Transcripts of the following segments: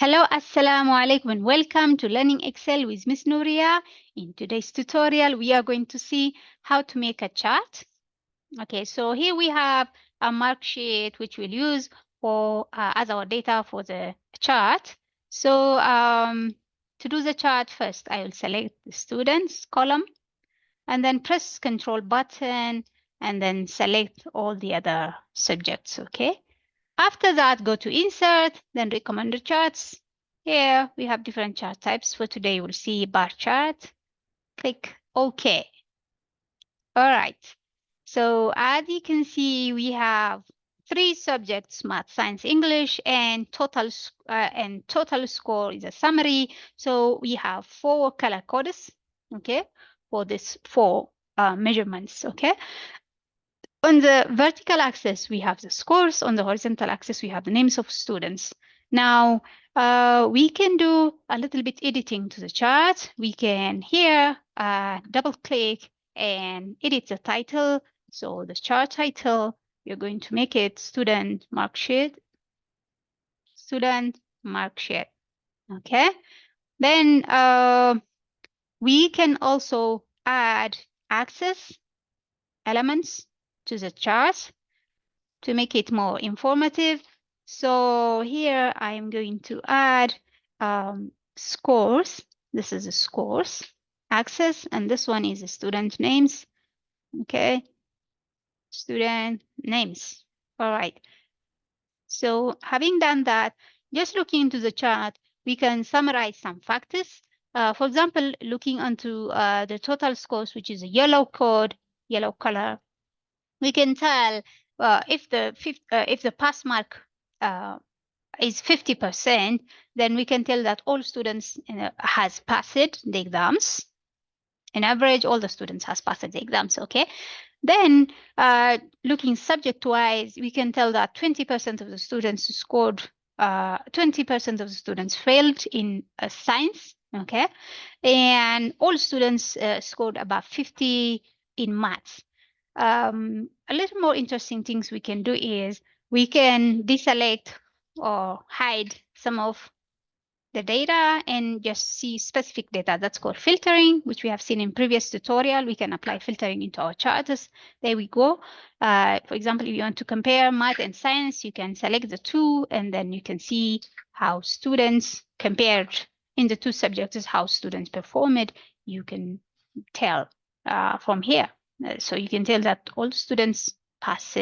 Hello, Assalamu alaikum, and welcome to Learning Excel with Miss Nuria. In today's tutorial, we are going to see how to make a chart. Okay, so here we have a mark sheet which we'll use for as our data for the chart. So to do the chart first, I will select the students column and then press Control button and then select all the other subjects. Okay. After that, go to Insert, then Recommended Charts. Here we have different chart types. For today, we'll see bar chart. Click OK. All right. So as you can see, we have 3 subjects: Math, Science, English, and total score is a summary. So we have 4 color codes, okay, for this 4 measurements, okay. On the vertical axis, we have the scores. On the horizontal axis, we have the names of students. Now, we can do a little bit editing to the chart. We can here double click and edit the title. So the chart title, you're going to make it student mark sheet. Student mark sheet. Okay. Then we can also add axis elements to the chart to make it more informative. So here I'm going to add scores. This is the scores axis, and this one is the student names. Okay, student names. All right. So having done that, just looking into the chart, we can summarize some factors. For example, looking onto the total scores, which is a yellow code, yellow color, we can tell if the pass mark is 50%, then we can tell that all students has passed the exams. In average, all the students has passed the exams. Okay. Then looking subject-wise, we can tell that 20% of the students scored. 20% of the students failed in science. Okay, and all students scored about 50 in maths. A little more interesting things we can do is we can deselect or hide some of the data and just see specific data. That's called filtering, which we have seen in previous tutorial. We can apply filtering into our charts. There we go. For example, if you want to compare math and science, you can select the two, and then you can see how students compared in the two subjects, how students performed. You can tell from here. So you can tell that all students passed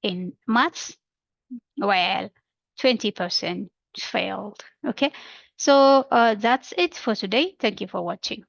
in maths, while 20% failed. Okay, so that's it for today. Thank you for watching.